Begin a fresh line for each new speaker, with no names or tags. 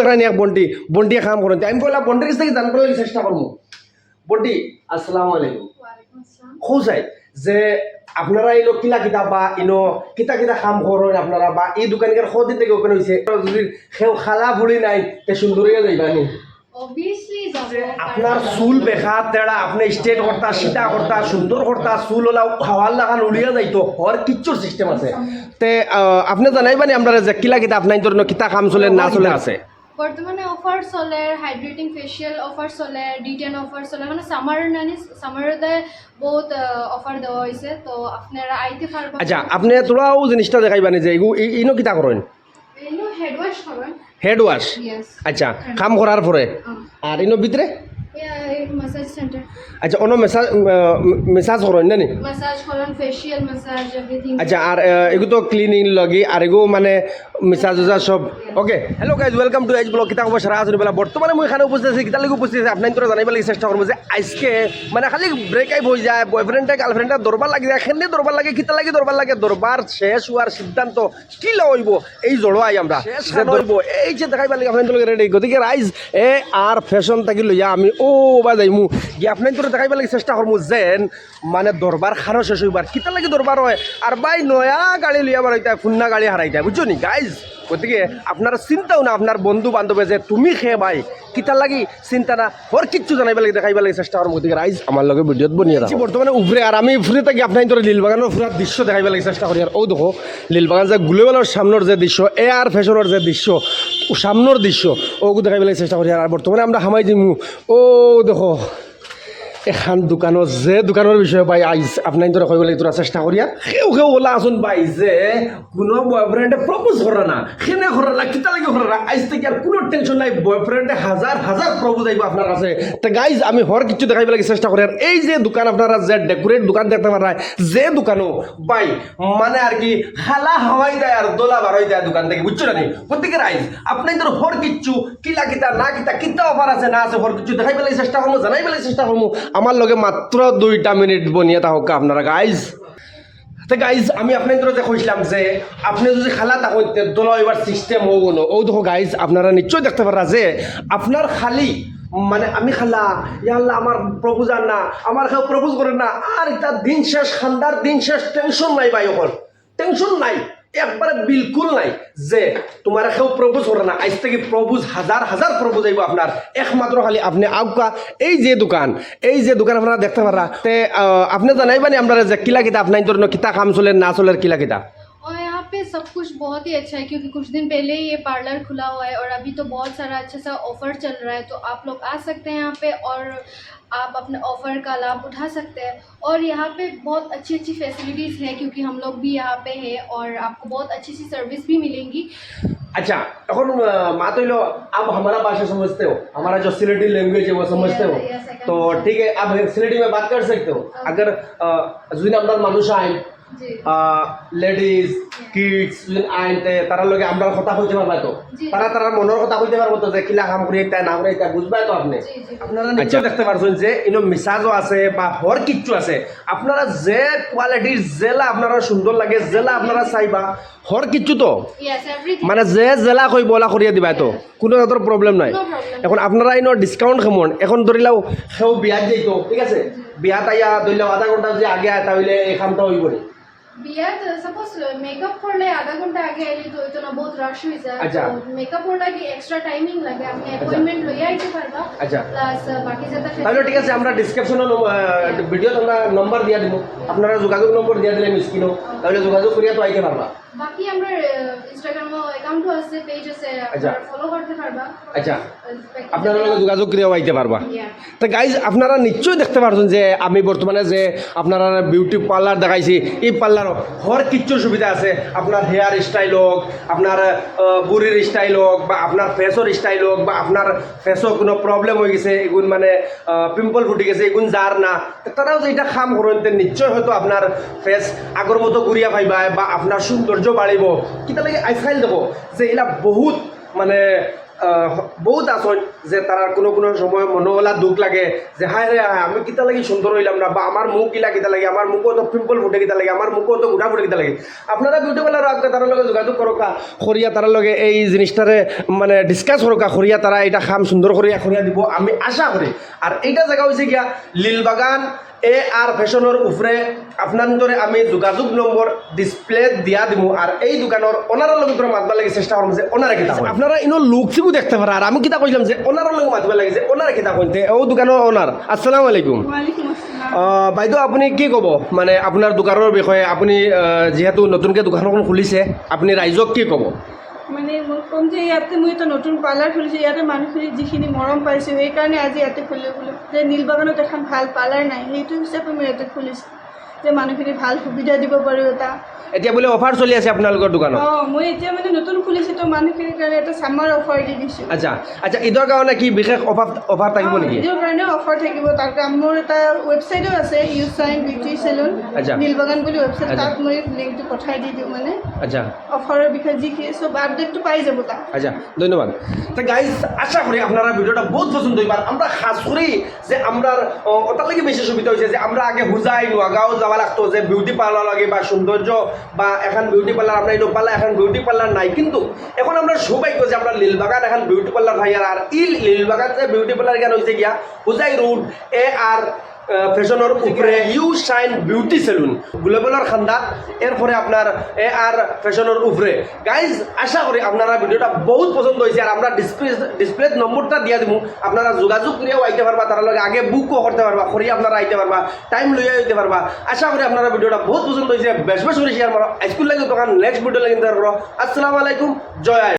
দেখেন এক বন্টি কাম করেন আমি বললাম বন্টির কাছ থেকে জানবার লাগে চেষ্টা করবো বন্টি আসসালামু আলাইকুম খোঁজাই যে আপনারা ইনো কিলা কিতা বা ইনো কিতা কিতা কাম করেন আপনারা বা এই দোকানকার খোঁজ দিতে ওপেন হয়েছে যদি সেও খালা ভুলি নাই তে সুন্দরীকে যাইবা নি আপনার চুল বেখা তেড়া আপনি স্ট্রেট করতা সিধা করতা সুন্দর করতা চুল ওলা হাওয়ার লাগান উড়িয়া যাইতো হওয়ার কিচ্ছুর সিস্টেম আছে তে আপনি জানাইবানি আমরা যে কিলা কিতা আপনার জন্য কিতা কাম চলে না চলে আছে
বর্তমানে অফার চলে হাইড্রেটিং ফেশিয়াল অফার চলে D10 অফার চলে মানে সামারতে বহুত অফার দেওয়া হয়েছে তো আপনারা আইতে পারবেন
আচ্ছা আপনি তোরাও জিনিসটা দেখাইবানি যে ইনো কিতা করেন
ইনো হেড ওয়াশ করেন
হেড ওয়াশ আচ্ছা কাম করার পরে আর ইনো ভিতরে
massage center
আচ্ছা অন্য মেসাজ করেন না নি
massage করেন ফেশিয়াল massage everything
আচ্ছা আর এগু তো ক্লিনিং লাগি আর এগু মানে মেসাজ সব okay hello guys welcome to H blog কিতা খবর সারা আসুন বেলা বর্তমানে মই এখানে উপস্থিত আছি কিতা লাগি উপস্থিত আছি আপনার তোরা জানাইবার লাগি চেষ্টা করবো যে আজকে মানে খালি ব্রেক আইপ হয়ে যায় বয়ফ্রেন্ডে গার্লফ্রেন্ডে দরবার লাগি যায় এখানে দরবার লাগে কিতা লাগি দরবার লাগে দরবার শেষ হওয়ার সিদ্ধান্ত কি লইব এই জড়োয়াই আমরা ধরব এই যে দেখাইবার লাগে আপনার তোর রেডি গতিকে রাইজ এ আর ফ্যাশন থাকি লইয়া আমি ও বা যাইমু গিয়ে আপনার তোরা দেখাইবার লাগি চেষ্টা করবো যেন মানে দরবার খারো শেষ হইবার কিতা লাগি দরবার হয় আর বাই নয়া গাড়ি লইয়া বাড়াইতে ফুন্না গাড়ি হারাইতে বুঝছো নি গাইজ গতিকে আপনারা চিন্তাও না আপনার বন্ধু বান্ধবে যে তুমি খেয়ে ভাই কিতা লাগি চিন্তা না হর কিচ্ছু জানাইবা লাগে দেখাইবা লাগে চেষ্টা করবো গতিকে রাইজ আমার লগে ভিডিওত বনিয়ে রাখছি বর্তমানে উপরে আর আমি উপরে থাকি আপনার ধরে লীলবাগানের পুরা দৃশ্য দেখাইবা লাগে চেষ্টা করি আর ও দেখো লীলবাগান যে গ্লোবালের সামনের যে দৃশ্য এ আর ফ্যাশনের যে দৃশ্য সামনের দৃশ্য ওগু দেখাইবা লাগে চেষ্টা করি আর বর্তমানে আমরা হামাই দিমু ও দেখো এখন দোকানত যে দোকানের বিষয়ে পাই আইস আপনার তোরা কইব লাগে তোরা চেষ্টা করিয়া কেউ ওলা আসুন পাই যে কোনো বয়ফ্রেন্ডে প্রপোজ করে না সেনে করে না কিতা লাগে করে না আইস থেকে আর কোনো টেনশন নাই বয়ফ্রেন্ডে হাজার হাজার প্রপোজ আইব আপনার কাছে তো গাইজ আমি হর কিছু দেখাইব লাগে চেষ্টা করি আর এই যে দোকান আপনারা যে ডেকোরেট দোকান দেখতে পারেন যে দোকানও বাই মানে আর কি খালা হাওয়াই দেয় আর দোলা বারোই দেয় দোকান থেকে বুঝছো না নি প্রত্যেকের আইস আপনার তোর হর কিচ্ছু কিলা কিতা না কিতা কিতা অফার আছে না আছে হর কিছু দেখাইব লাগে চেষ্টা করবো জানাইব লাগে চেষ্টা করবো আমার লগে মাত্র 2টা মিনিট বনিয়ে থাকুক আপনারা গাইজ তো গাইজ আমি আপনার যে কইছিলাম যে আপনি যদি খালা থাকুন দোলা এবার সিস্টেম হোক ও দেখো গাইজ আপনারা নিশ্চয়ই দেখতে পারা যে আপনার খালি মানে আমি খালা ইয়াল্লা আমার প্রপোজাল না আমার কেউ প্রপোজ করেন না আর এটা দিন শেষ খান্দার দিন শেষ টেনশন নাই ভাই ওখান টেনশন নাই একবারে বিলকুল নাই যে তোমার কেউ প্রপোজ করে না আজ থেকে প্রপোজ হাজার হাজার প্রপোজ আইব আপনার একমাত্র খালি আপনি আউকা এই যে দোকান আপনারা দেখতে পারা তে আপনি জানাইবানি আমরা যে কিলা কিতা আপনার জন্য কিতা কাম চলে না চলে কিলা কিতা
और यहाँ पे सब कुछ बहुत ही अच्छा है क्योंकि कुछ दिन पहले ही ये पार्लर खुला हुआ है और अभी तो बहुत सारा अच्छा सा ऑफ़र चल रहा है तो आप लोग आ सकते हैं यहाँ पे और आप अपने ऑफ़र का लाभ उठा सकते हैं और यहाँ पे बहुत अच्छी अच्छी फैसिलिटीज़ है क्योंकि हम लोग भी यहाँ पे हैं और आपको बहुत अच्छी सी सर्विस भी मिलेंगी
अच्छा এখন बात लो आप हमारा भाषा समझते हो हमारा जो सिलेटी लैंग्वेज है वो समझते हो तो ठीक है आप सिलेटी में बात कर सकते हो अगर जुन আপনার মানুষ আইন লেডিজ কিডস আইনতে তারা লগে আমরা কথা কইতে পারবা তো তারা মনের কথা কইতে পারবো তো যে কিলা কাম করি তাই না করি তাই বুঝবাই তো আপনি আপনারা নিশ্চয় দেখতে পারছেন যে ইনো মিসাজও আছে বা হর কিচ্ছু আছে আপনারা যে কোয়ালিটির জেলা আপনারা সুন্দর লাগে জেলা আপনারা চাইবা হর কিচ্ছু তো মানে যে জেলা কইব ওলা করিয়া দিবা তো কোনো ধরনের প্রবলেম নাই এখন আপনারা ইনো ডিসকাউন্ট কেমন এখন ধরিলাও সেও বিয়াত যাইতো ঠিক আছে বিয়াত আইয়া ধরিলাও আধা ঘন্টা যে আগে আয় তাহলে এই কামটা হইব নি
বিয়াত সাপোজ মেকআপ করলে আধা ঘন্টা আগে আইলে তো এটা না বহুত রাশ হয়ে যায়
আচ্ছা
মেকআপ করলে কি এক্সট্রা টাইমিং লাগে আপনি অ্যাপয়েন্টমেন্ট লইয়া আইতে পারবা
আচ্ছা
প্লাস বাকি যেটা
তাহলে ঠিক আছে আমরা ডেসক্রিপশনে ভিডিও তোমরা নম্বর দিয়া দিব আপনারা যোগাযোগ নম্বর দিয়া দিলে মিসকিনো তাহলে যোগাযোগ করিয়া তো আইতে পারবা
বাকি আমরা ইনস্টাগ্রামে অ্যাকাউন্টও আছে পেজ আছে আপনারা ফলো করতে পারবা
আচ্ছা আপনারা লগে যোগাযোগ করিয়া আইতে পারবা তো গাইজ আপনারা নিশ্চয়ই দেখতে পারছেন যে আমি বর্তমানে যে আপনারা বিউটি পার্লার দেখাইছি এই পার্লার হর কিচ্ছুর সুবিধা আছে আপনার হেয়ার স্টাইল হোক আপনার বুড়ির স্টাইল হোক বা আপনার ফেসর স্টাইল হোক বা আপনার ফেসও কোনো প্রবলেম হয়ে গেছে এগুন মানে পিম্পল ফুটি গেছে এগুন যার না তারাও যে এটা কাম করেন নিশ্চয় হয়তো আপনার ফেস আগর মতো ঘুরিয়া পাইবা বা আপনার সৌন্দর্য বাড়িব কিতা লাগে আজকাল দেখো যে এলা বহুত মানে বহুত আসন যে তারা কোনো কোনো সময় মনোলা দুঃখ লাগে যে হায় রে হায় আমি কিতা লাগি সুন্দর হইলাম না বা আমার মুখ কিলা কিতা লাগে আমার মুখও তো পিম্পল ফুটে কিতা লাগে আমার মুখও তো গুড়া ফুটে কিতা লাগে আপনারা বিউটি পার্লার আগে তার লগে যোগাযোগ করকা খরিয়া তার লগে এই জিনিসটারে মানে ডিসকাস করকা খরিয়া তারা এটা খাম সুন্দর করিয়া খরিয়া দিব আমি আশা করি আর এইটা জায়গা হয়েছে গিয়া লীলবাগান AR ফ্যাশনের উপরে আপনার আমি যোগাযোগ নম্বর ডিসপ্লে দিয়া দিব আর এই দোকানের ওনারের লগে করে মাতবার লাগে চেষ্টা করবো যে ওনারা কিতা আপনারা ইনো লুকসিও দেখতে পারা আর আমি কিতা কইলাম যে ওনারের লগে মাতবার লাগে যে ওনারা কিতা কইতে ও দোকানের ওনার আসসালামু আলাইকুম
ওয়ালাইকুম আসসালাম।
বাইদেউ আপুনি কি ক'ব মানে আপোনাৰ দোকানৰ বিষয়ে আপুনি যিহেতু নতুনকৈ দোকানখন খুলিছে আপুনি ৰাইজক কি ক'ব
মানে মই ক'ম যে ইয়াতে মই এটা নতুন পাৰ্লাৰ খুলিছোঁ ইয়াতে মানুহখিনি যিখিনি মৰম পাইছোঁ সেইকাৰণে আজি ইয়াতে খুলিলোঁ বোলো যে নীলবাগানত এখন ভাল পাৰ্লাৰ নাই সেইটো হিচাপে মই ইয়াতে খুলিছোঁ যে মানুহখিনি ভাল সুবিধা দিব পাৰোঁ এটা
এতিয়া বোলে অফাৰ চলি আছে আপোনালোকৰ দোকানত
মই এতিয়া মানে নতুন খুলিছোঁ তো মানুহখিনিৰ কাৰণে এটা ছামাৰ অফাৰ দি দিছোঁ
আচ্ছা আচ্ছা ঈদৰ কাৰণে কি বিশেষ অফাৰ থাকিব নেকি
ঈদৰ কাৰণেও অফাৰ থাকিব তাৰ কাৰণে মোৰ এটা ৱেবছাইটো আছে ইউ চাইন বিউটি চেলুন
আচ্ছা।
নীলবাগান বুলি ৱেবছাইট
আচ্ছা।
তাত মই লিংকটো পঠাই দি দিওঁ মানে
আচ্ছা
অফাৰৰ বিষয়ে যিখিনি চব আপডেটটো পাই যাব তাত
আচ্ছা ধন্যবাদ তো গাইজ আশা করি আপনারা ভিডিওটা বহুত পছন্দ হইবার আমরা খাস করি যে আমরা ওটার লাগে বেশি সুবিধা হয়েছে যে আমরা আগে হুজাই নোয়াগাঁও যাওয়া লাগতো যে বিউটি পার্লার লাগে বা সৌন্দর্য বা এখন বিউটি পার্লার আমরা এটা পারলাম এখন বিউটি পার্লার নাই কিন্তু এখন আমরা সৌভাগ্য যে আমরা লীলবাগান এখন বিউটি পার্লার ভাইয়ার আর লীলবাগান যে বিউটি পার্লার কেন হয়েছে গিয়া হুজাই রোড AR ফ্যাশনের উপরে ইউ শাইন বিউটি সেলুন গ্লোবালের খান্দাত এরপরে আপনার AR ফ্যাশনের উপরে গাইজ আশা করি আপনারা ভিডিওটা বহুত পছন্দ হয়েছে আর আমরা ডিসপ্লে নম্বরটা দিয়ে দিব আপনারা যোগাযোগ করিয়াও আইতে পারবা তার লগে আগে বুকও করতে পারবা করিয়া আপনারা আইতে পারবা টাইম লইয়া আইতে পারবা আশা করি আপনারা ভিডিওটা বহুত পছন্দ হয়েছে বেশ বেশ করে শেয়ার করো স্কুল লাগে তখন নেক্সট ভিডিও লাগে আসসালামু আলাইকুম জয় আয়